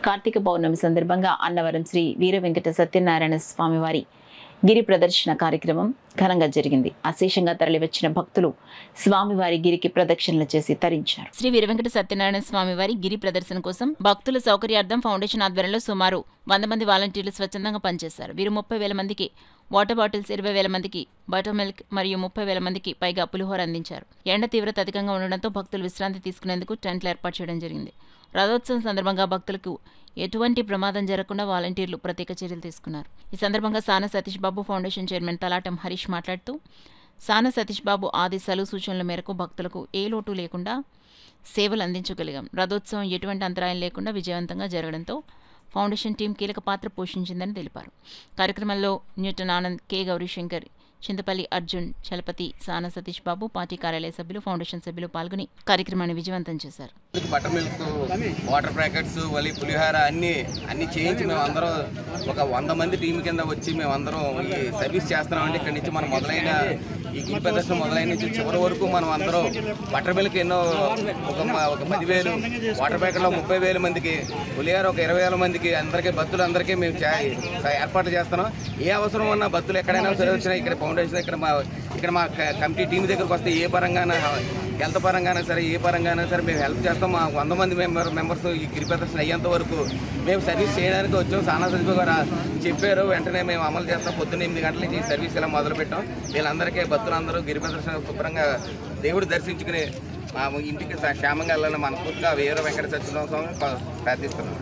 కార్తీక పౌర్ణమి సందర్భంగా అన్నవరం శ్రీ వీర వెంకట సత్యనారాయణ స్వామివారి గిరి ప్రదర్శన కార్యక్రమం ఘనంగా జరిగింది. అశేషంగా తరలివచ్చిన భక్తులు స్వామివారి గిరికి ప్రదక్షిణలు చేసి తరించారు. శ్రీ వీర వెంకట సత్యనారాయణ స్వామివారి గిరి ప్రదర్శన కోసం భక్తుల సౌకర్యార్థం ఫౌండేషన్ ఆధ్వర్యంలో సుమారు 100 మంది వాలంటీర్లు స్వచ్ఛందంగా పనిచేశారు. వీరు 30,000 మందికి వాటర్ బాటిల్స్, 20,000 మందికి బటర్ మిల్క్ మరియు 30,000 మందికి పైగా పులిహోర అందించారు. ఎండ తీవ్రత అధికంగా ఉండడంతో భక్తులు విశ్రాంతి తీసుకునేందుకు టెంట్లు ఏర్పాటు చేయడం జరిగింది. రథోత్సవం సందర్భంగా భక్తులకు ఎటువంటి ప్రమాదం జరగకుండా వాలంటీర్లు ప్రత్యేక చర్యలు తీసుకున్నారు. ఈ సందర్భంగా సాన సతీష్ బాబు ఫౌండేషన్ చైర్మన్ తలాటం హరీష్ మాట్లాడుతూ, సాన సతీష్ బాబు ఆదేశాలు సూచనల మేరకు భక్తులకు ఏ లోటు లేకుండా సేవలు అందించగలిగాం. రథోత్సవం ఎటువంటి అంతరాయం లేకుండా విజయవంతంగా జరగడంతో ఫౌండేషన్ టీం కీలక పాత్ర పోషించిందని తెలిపారు. కార్యక్రమంలో న్యూటన్ ఆనంద్, కె గౌరీశంకర్, చింతపల్లి అర్జున్, చలపతి, సాన సతీష్ బాబు, పార్టీ కార్యాలయ సభ్యులు, ఫౌండేషన్ సభ్యులు పాల్గొని కార్యక్రమాన్ని విజయవంతం చేశారు. బటర్ మిల్క్, వాటర్ ప్యాకెట్స్, వలి పులిహార అన్ని చేయించి మేము అందరం ఒక 100 మంది టీం కింద వచ్చి మేమందరం ఈ సర్వీస్ చేస్తున్నామండి. ఇక్కడి నుంచి మనం మొదలైన ఈ గిరి ప్రదర్శన మొదలైన నుంచి చివరి వరకు మనం అందరం బటర్ మిల్క్ ఎన్నో ఒక 10,000, వాటర్ ప్యాకెట్లో 30,000 మందికి, పులిహార ఒక 20,000 మందికి, అందరికీ భక్తులందరికీ మేము ఏర్పాట్లు చేస్తున్నాం. ఏ అవసరం ఉన్న భక్తులు ఎక్కడైనా సరే వచ్చినా ఇక్కడ ఫౌండేషన్ ఇక్కడ మా కమిటీ టీం దగ్గరకు వస్తే ఏ పరంగానే హెల్త్ పరంగానే సరే ఏ పరంగానే సరే మేము హెల్ప్ చేస్తాం. మా 100 మంది మెంబర్స్ ఈ గిరి ప్రదర్శన అయ్యేంత వరకు మేము సర్వీస్ చేయడానికి వచ్చాం. సానా సతీష్ గారు చెప్పారు, వెంటనే మేము అమలు చేస్తాం. పొద్దున్న 8 గంటల నుంచి ఈ సర్వీస్ ఇలా మొదలుపెట్టాం. వీళ్ళందరికీ భక్తులందరూ గిరి ప్రదర్శన శుభ్రంగా దేవుడు దర్శించుకుని మా ఇంటికి క్షేమంగా వెళ్ళాలని మనస్ఫూర్తిగా వీర వెంకట సత్యనారాయణ స్వామిని ప్రార్థిస్తున్నాం.